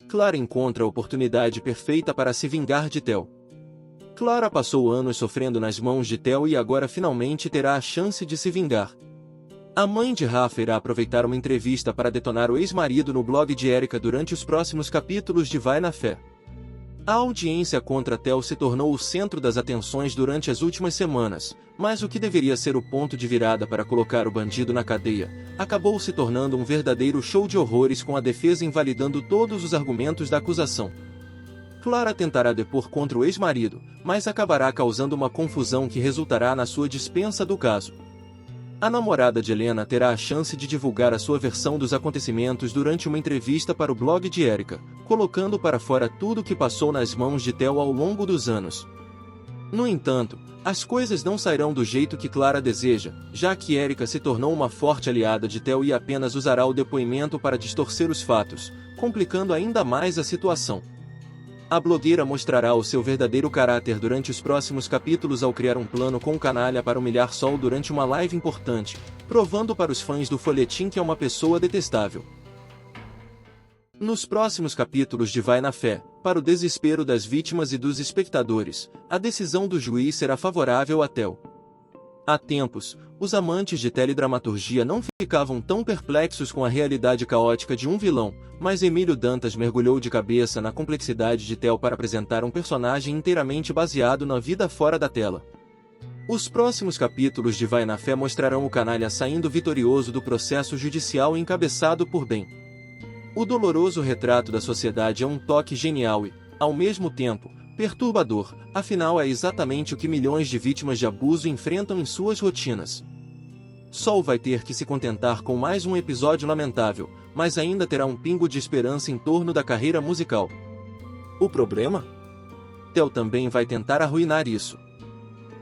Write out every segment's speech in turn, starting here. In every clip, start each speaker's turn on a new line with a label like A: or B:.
A: Clara encontra a oportunidade perfeita para se vingar de Theo. Clara passou anos sofrendo nas mãos de Theo e agora finalmente terá a chance de se vingar. A mãe de Rafa irá aproveitar uma entrevista para detonar o ex-marido no blog de Erika durante os próximos capítulos de Vai na Fé. A audiência contra Theo se tornou o centro das atenções durante as últimas semanas, mas o que deveria ser o ponto de virada para colocar o bandido na cadeia, acabou se tornando um verdadeiro show de horrores com a defesa invalidando todos os argumentos da acusação. Clara tentará depor contra o ex-marido, mas acabará causando uma confusão que resultará na sua dispensa do caso. A namorada de Helena terá a chance de divulgar a sua versão dos acontecimentos durante uma entrevista para o blog de Erika, colocando para fora tudo o que passou nas mãos de Theo ao longo dos anos. No entanto, as coisas não sairão do jeito que Clara deseja, já que Erika se tornou uma forte aliada de Theo e apenas usará o depoimento para distorcer os fatos, complicando ainda mais a situação. A blogueira mostrará o seu verdadeiro caráter durante os próximos capítulos ao criar um plano com o canalha para humilhar Sol durante uma live importante, provando para os fãs do folhetim que é uma pessoa detestável. Nos próximos capítulos de Vai na Fé, para o desespero das vítimas e dos espectadores, a decisão do juiz será favorável a Theo. Há tempos, os amantes de teledramaturgia não ficavam tão perplexos com a realidade caótica de um vilão, mas Emílio Dantas mergulhou de cabeça na complexidade de Theo para apresentar um personagem inteiramente baseado na vida fora da tela. Os próximos capítulos de Vai na Fé mostrarão o canalha saindo vitorioso do processo judicial encabeçado por Ben. O doloroso retrato da sociedade é um toque genial e, ao mesmo tempo, perturbador, afinal é exatamente o que milhões de vítimas de abuso enfrentam em suas rotinas. Sol vai ter que se contentar com mais um episódio lamentável, mas ainda terá um pingo de esperança em torno da carreira musical. O problema? Theo também vai tentar arruinar isso.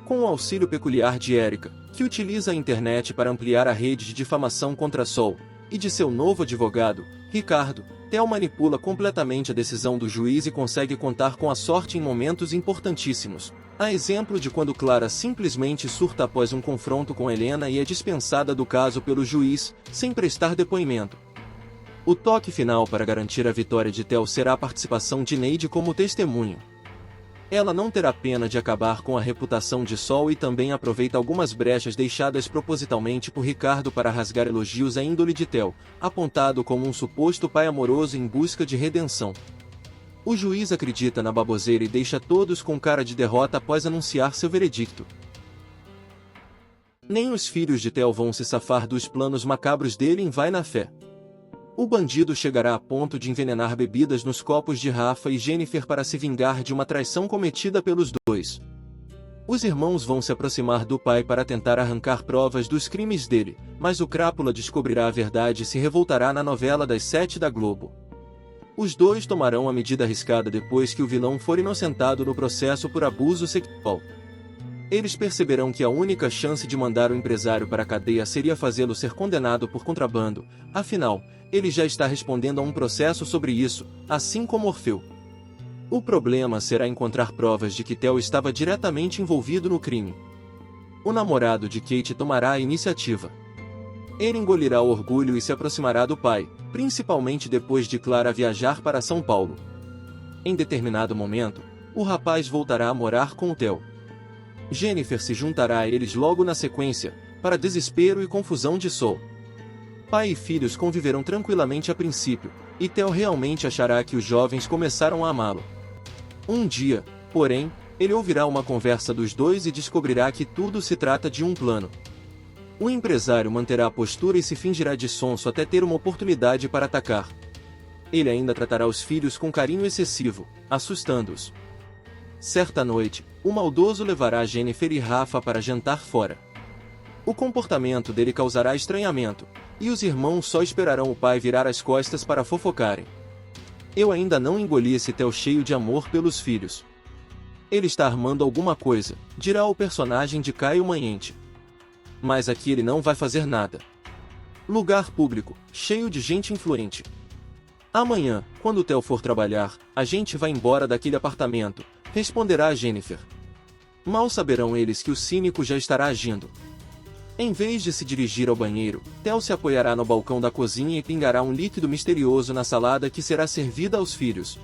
A: Com o auxílio peculiar de Erika, que utiliza a internet para ampliar a rede de difamação contra Sol, e de seu novo advogado, Ricardo, Theo manipula completamente a decisão do juiz e consegue contar com a sorte em momentos importantíssimos. A exemplo de quando Clara simplesmente surta após um confronto com Helena e é dispensada do caso pelo juiz, sem prestar depoimento. O toque final para garantir a vitória de Theo será a participação de Neide como testemunha. Ela não terá pena de acabar com a reputação de Sol e também aproveita algumas brechas deixadas propositalmente por Ricardo para rasgar elogios à índole de Theo, apontado como um suposto pai amoroso em busca de redenção. O juiz acredita na baboseira e deixa todos com cara de derrota após anunciar seu veredicto. Nem os filhos de Theo vão se safar dos planos macabros dele em Vai na Fé. O bandido chegará a ponto de envenenar bebidas nos copos de Rafa e Jennifer para se vingar de uma traição cometida pelos dois. Os irmãos vão se aproximar do pai para tentar arrancar provas dos crimes dele, mas o crápula descobrirá a verdade e se revoltará na novela das 7 da Globo. Os dois tomarão a medida arriscada depois que o vilão for inocentado no processo por abuso sexual. Eles perceberão que a única chance de mandar o empresário para a cadeia seria fazê-lo ser condenado por contrabando, afinal, ele já está respondendo a um processo sobre isso, assim como Orfeu. O problema será encontrar provas de que Theo estava diretamente envolvido no crime. O namorado de Kate tomará a iniciativa. Ele engolirá o orgulho e se aproximará do pai, principalmente depois de Clara viajar para São Paulo. Em determinado momento, o rapaz voltará a morar com o Theo. Jennifer se juntará a eles logo na sequência, para desespero e confusão de Sol. Pai e filhos conviverão tranquilamente a princípio, e Theo realmente achará que os jovens começaram a amá-lo. Um dia, porém, ele ouvirá uma conversa dos dois e descobrirá que tudo se trata de um plano. O empresário manterá a postura e se fingirá de sonso até ter uma oportunidade para atacar. Ele ainda tratará os filhos com carinho excessivo, assustando-os. Certa noite, o maldoso levará Jennifer e Rafa para jantar fora. O comportamento dele causará estranhamento, e os irmãos só esperarão o pai virar as costas para fofocarem. Eu ainda não engoli esse Theo cheio de amor pelos filhos. Ele está armando alguma coisa, dirá o personagem de Caio Manhente. Mas aqui ele não vai fazer nada. Lugar público, cheio de gente influente. Amanhã, quando o Theo for trabalhar, a gente vai embora daquele apartamento, responderá a Jennifer. Mal saberão eles que o cínico já estará agindo. Em vez de se dirigir ao banheiro, Theo se apoiará no balcão da cozinha e pingará um líquido misterioso na salada que será servida aos filhos.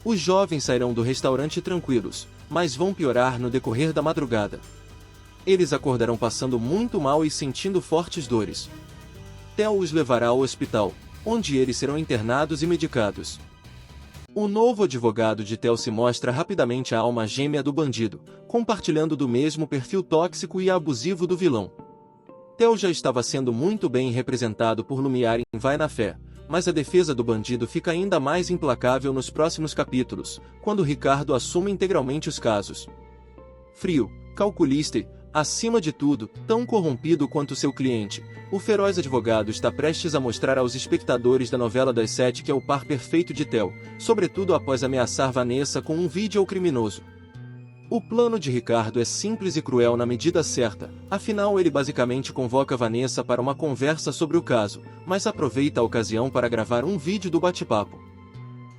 A: Os jovens sairão do restaurante tranquilos, mas vão piorar no decorrer da madrugada. Eles acordarão passando muito mal e sentindo fortes dores. Theo os levará ao hospital, onde eles serão internados e medicados. O novo advogado de Theo se mostra rapidamente a alma gêmea do bandido, compartilhando do mesmo perfil tóxico e abusivo do vilão. Theo já estava sendo muito bem representado por Lumiar em Vai na Fé, mas a defesa do bandido fica ainda mais implacável nos próximos capítulos, quando Ricardo assume integralmente os casos. Frio, calculista e, acima de tudo, tão corrompido quanto seu cliente, o feroz advogado está prestes a mostrar aos espectadores da novela das 7 que é o par perfeito de Theo, sobretudo após ameaçar Vanessa com um vídeo ao criminoso. O plano de Ricardo é simples e cruel na medida certa, afinal ele basicamente convoca Vanessa para uma conversa sobre o caso, mas aproveita a ocasião para gravar um vídeo do bate-papo.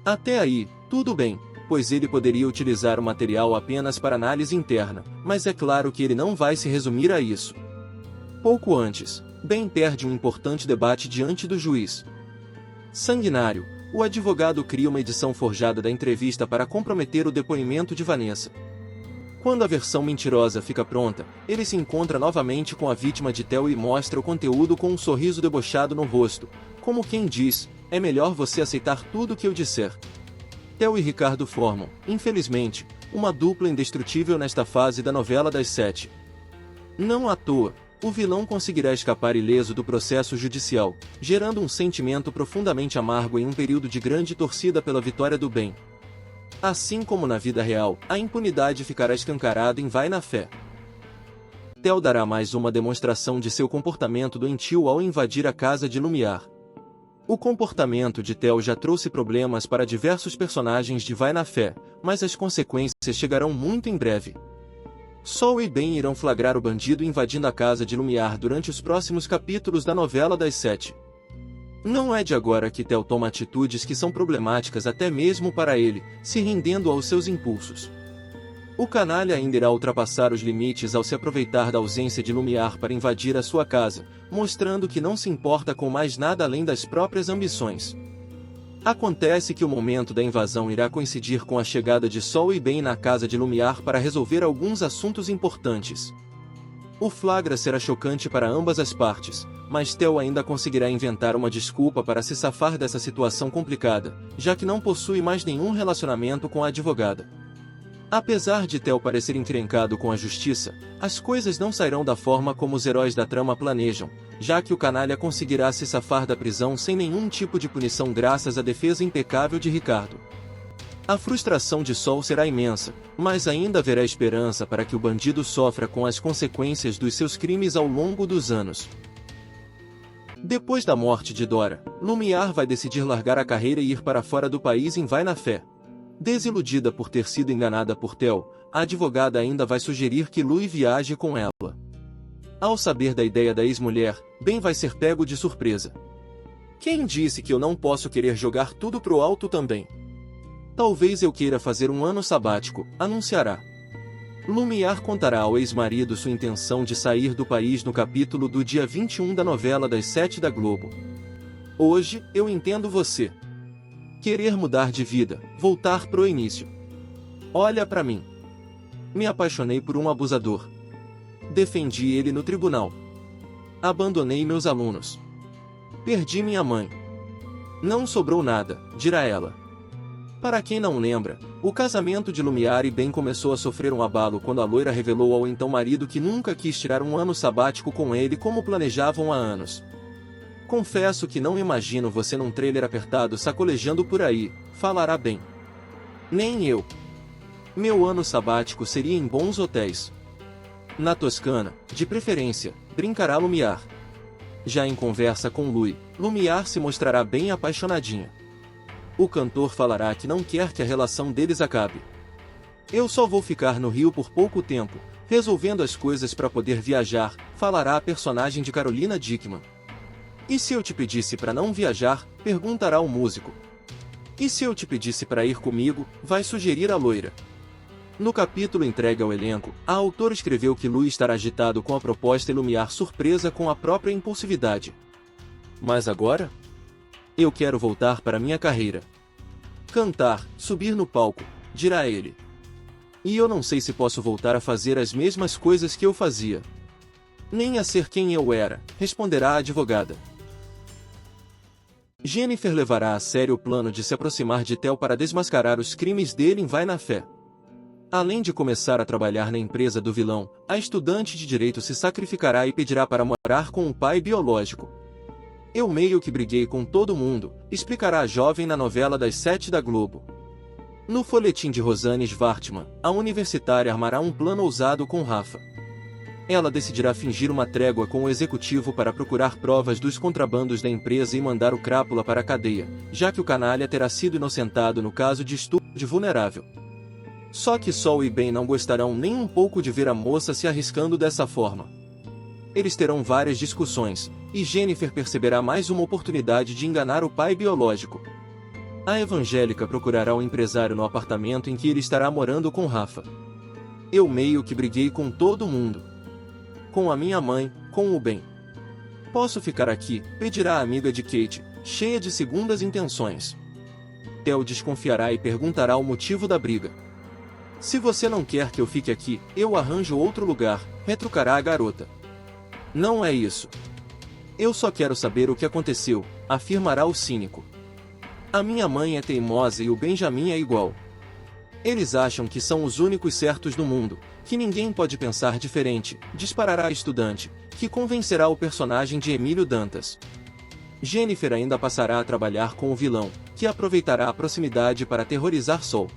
A: Até aí, tudo bem, pois ele poderia utilizar o material apenas para análise interna, mas é claro que ele não vai se resumir a isso. Pouco antes, Ben perde um importante debate diante do juiz. Sanguinário, o advogado cria uma edição forjada da entrevista para comprometer o depoimento de Vanessa. Quando a versão mentirosa fica pronta, ele se encontra novamente com a vítima de Theo e mostra o conteúdo com um sorriso debochado no rosto, como quem diz, é melhor você aceitar tudo o que eu disser. Theo e Ricardo formam, infelizmente, uma dupla indestrutível nesta fase da novela das 7. Não à toa, o vilão conseguirá escapar ileso do processo judicial, gerando um sentimento profundamente amargo em um período de grande torcida pela vitória do bem. Assim como na vida real, a impunidade ficará escancarada em Vai na Fé. Theo dará mais uma demonstração de seu comportamento doentio ao invadir a casa de Lumiar. O comportamento de Theo já trouxe problemas para diversos personagens de Vai na Fé, mas as consequências chegarão muito em breve. Sol e Ben irão flagrar o bandido invadindo a casa de Lumiar durante os próximos capítulos da novela das 7. Não é de agora que Theo toma atitudes que são problemáticas até mesmo para ele, se rendendo aos seus impulsos. O canalha ainda irá ultrapassar os limites ao se aproveitar da ausência de Lumiar para invadir a sua casa, mostrando que não se importa com mais nada além das próprias ambições. Acontece que o momento da invasão irá coincidir com a chegada de Sol e Ben na casa de Lumiar para resolver alguns assuntos importantes. O flagra será chocante para ambas as partes, mas Theo ainda conseguirá inventar uma desculpa para se safar dessa situação complicada, já que não possui mais nenhum relacionamento com a advogada. Apesar de Theo parecer encrencado com a justiça, as coisas não sairão da forma como os heróis da trama planejam, já que o canalha conseguirá se safar da prisão sem nenhum tipo de punição graças à defesa impecável de Ricardo. A frustração de Sol será imensa, mas ainda haverá esperança para que o bandido sofra com as consequências dos seus crimes ao longo dos anos. Depois da morte de Dora, Lumiar vai decidir largar a carreira e ir para fora do país em Vai na Fé. Desiludida por ter sido enganada por Theo, a advogada ainda vai sugerir que Lui viaje com ela. Ao saber da ideia da ex-mulher, Ben vai ser pego de surpresa. Quem disse que eu não posso querer jogar tudo pro alto também? Talvez eu queira fazer um ano sabático, anunciará. Lumiar contará ao ex-marido sua intenção de sair do país no capítulo do dia 21 da novela das 7 da Globo. Hoje, eu entendo você. Querer mudar de vida, voltar pro início. Olha pra mim. Me apaixonei por um abusador. Defendi ele no tribunal. Abandonei meus alunos. Perdi minha mãe. Não sobrou nada, dirá ela. Para quem não lembra, o casamento de Lumiar e Ben começou a sofrer um abalo quando a loira revelou ao então marido que nunca quis tirar um ano sabático com ele como planejavam há anos. Confesso que não imagino você num trailer apertado sacolejando por aí, falará Ben. Nem eu. Meu ano sabático seria em bons hotéis. Na Toscana, de preferência, brincará Lumiar. Já em conversa com Lui, Lumiar se mostrará bem apaixonadinha. O cantor falará que não quer que a relação deles acabe. Eu só vou ficar no Rio por pouco tempo, resolvendo as coisas para poder viajar, falará a personagem de Carolina Dickman. E se eu te pedisse para não viajar, perguntará o músico. E se eu te pedisse para ir comigo, vai sugerir a loira. No capítulo entregue ao elenco, a autora escreveu que Louis estará agitado com a proposta e Lumiar surpresa com a própria impulsividade. Mas agora? Eu quero voltar para minha carreira. Cantar, subir no palco, dirá ele. E eu não sei se posso voltar a fazer as mesmas coisas que eu fazia. Nem a ser quem eu era, responderá a advogada. Jennifer levará a sério o plano de se aproximar de Theo para desmascarar os crimes dele em Vai na Fé. Além de começar a trabalhar na empresa do vilão, a estudante de direito se sacrificará e pedirá para morar com o pai biológico. Eu meio que briguei com todo mundo, explicará a jovem na novela das 7 da Globo. No folhetim de Rosanne Schwartzman, a universitária armará um plano ousado com Rafa. Ela decidirá fingir uma trégua com o executivo para procurar provas dos contrabandos da empresa e mandar o crápula para a cadeia, já que o canalha terá sido inocentado no caso de estupro de vulnerável. Só que Sol e Ben não gostarão nem um pouco de ver a moça se arriscando dessa forma. Eles terão várias discussões, e Jennifer perceberá mais uma oportunidade de enganar o pai biológico. A evangélica procurará o empresário no apartamento em que ele estará morando com Rafa. Eu meio que briguei com todo mundo. Com a minha mãe, com o Ben. Posso ficar aqui, pedirá a amiga de Kate, cheia de segundas intenções. Theo desconfiará e perguntará o motivo da briga. Se você não quer que eu fique aqui, eu arranjo outro lugar, retrucará a garota. Não é isso. Eu só quero saber o que aconteceu, afirmará o cínico. A minha mãe é teimosa e o Benjamin é igual. Eles acham que são os únicos certos no mundo, que ninguém pode pensar diferente, disparará a estudante, que convencerá o personagem de Emílio Dantas. Jennifer ainda passará a trabalhar com o vilão, que aproveitará a proximidade para aterrorizar Sol.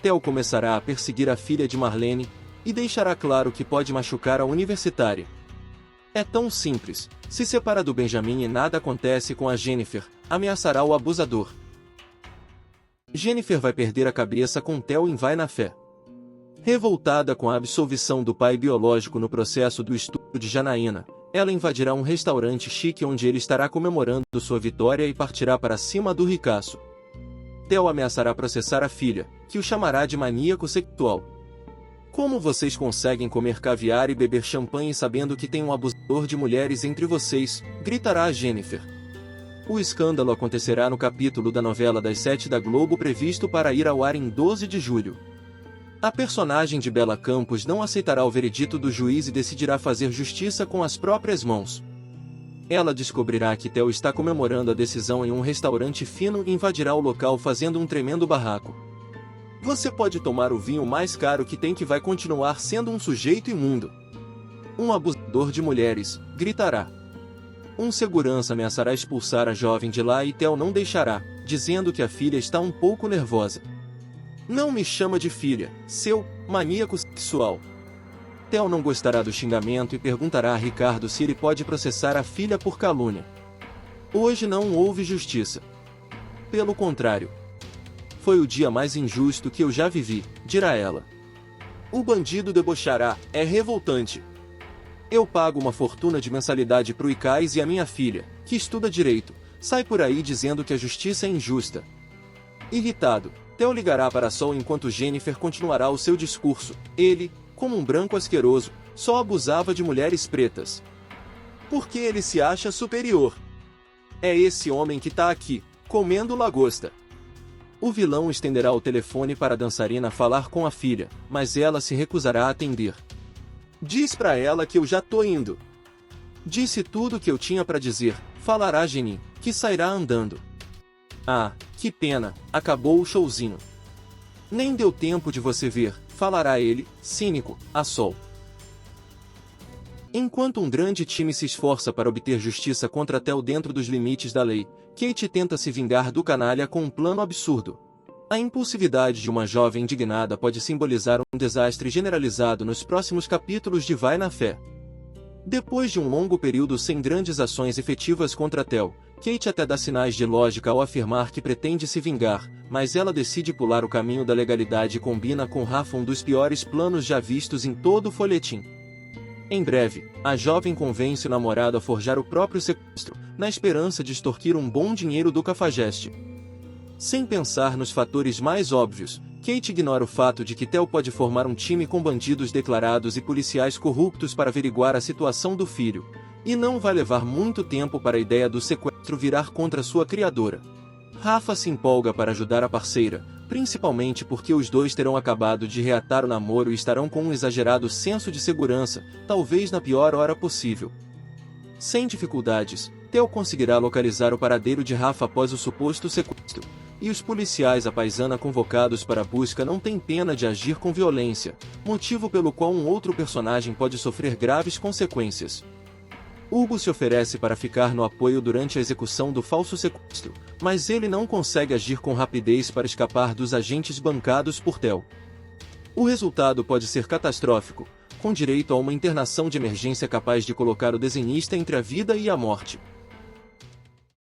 A: Theo começará a perseguir a filha de Marlene, e deixará claro que pode machucar a universitária. É tão simples, se separa do Benjamin e nada acontece com a Jennifer, ameaçará o abusador. Jennifer vai perder a cabeça com Theo em Vai na Fé. Revoltada com a absolvição do pai biológico no processo do estupro de Janaína, ela invadirá um restaurante chique onde ele estará comemorando sua vitória e partirá para cima do ricaço. Theo ameaçará processar a filha, que o chamará de maníaco sexual. Como vocês conseguem comer caviar e beber champanhe sabendo que tem um abusador de mulheres entre vocês? Gritará a Jennifer. O escândalo acontecerá no capítulo da novela das 7 da Globo previsto para ir ao ar em 12 de julho. A personagem de Bela Campos não aceitará o veredito do juiz e decidirá fazer justiça com as próprias mãos. Ela descobrirá que Theo está comemorando a decisão em um restaurante fino e invadirá o local fazendo um tremendo barraco. Você pode tomar o vinho mais caro que tem que vai continuar sendo um sujeito imundo. Um abusador de mulheres, gritará. Um segurança ameaçará expulsar a jovem de lá e Theo não deixará, dizendo que a filha está um pouco nervosa. Não me chama de filha, seu maníaco sexual. Theo não gostará do xingamento e perguntará a Ricardo se ele pode processar a filha por calúnia. Hoje não houve justiça. Pelo contrário. Foi o dia mais injusto que eu já vivi, dirá ela. O bandido debochará, é revoltante. Eu pago uma fortuna de mensalidade pro ICAIS e a minha filha, que estuda direito, sai por aí dizendo que a justiça é injusta. Irritado, Theo ligará para Sol enquanto Jennifer continuará o seu discurso. Ele, como um branco asqueroso, só abusava de mulheres pretas. Porque ele se acha superior. É esse homem que tá aqui, comendo lagosta. O vilão estenderá o telefone para a dançarina falar com a filha, mas ela se recusará a atender. Diz pra ela que eu já tô indo. Disse tudo o que eu tinha para dizer, falará Jenny, que sairá andando. Ah, que pena, acabou o showzinho. Nem deu tempo de você ver, falará ele, cínico, a Sol. Enquanto um grande time se esforça para obter justiça contra Theo dentro dos limites da lei, Kate tenta se vingar do canalha com um plano absurdo. A impulsividade de uma jovem indignada pode simbolizar um desastre generalizado nos próximos capítulos de Vai na Fé. Depois de um longo período sem grandes ações efetivas contra Theo, Kate até dá sinais de lógica ao afirmar que pretende se vingar, mas ela decide pular o caminho da legalidade e combina com Rafa um dos piores planos já vistos em todo o folhetim. Em breve, a jovem convence o namorado a forjar o próprio sequestro, na esperança de extorquir um bom dinheiro do cafajeste. Sem pensar nos fatores mais óbvios, Kate ignora o fato de que Theo pode formar um time com bandidos declarados e policiais corruptos para averiguar a situação do filho, e não vai levar muito tempo para a ideia do sequestro virar contra sua criadora. Rafa se empolga para ajudar a parceira, principalmente porque os dois terão acabado de reatar o namoro e estarão com um exagerado senso de segurança, talvez na pior hora possível. Sem dificuldades, Theo conseguirá localizar o paradeiro de Rafa após o suposto sequestro, e os policiais à paisana convocados para a busca não têm pena de agir com violência, motivo pelo qual um outro personagem pode sofrer graves consequências. Hugo se oferece para ficar no apoio durante a execução do falso sequestro, mas ele não consegue agir com rapidez para escapar dos agentes bancados por Theo. O resultado pode ser catastrófico, com direito a uma internação de emergência capaz de colocar o desenhista entre a vida e a morte.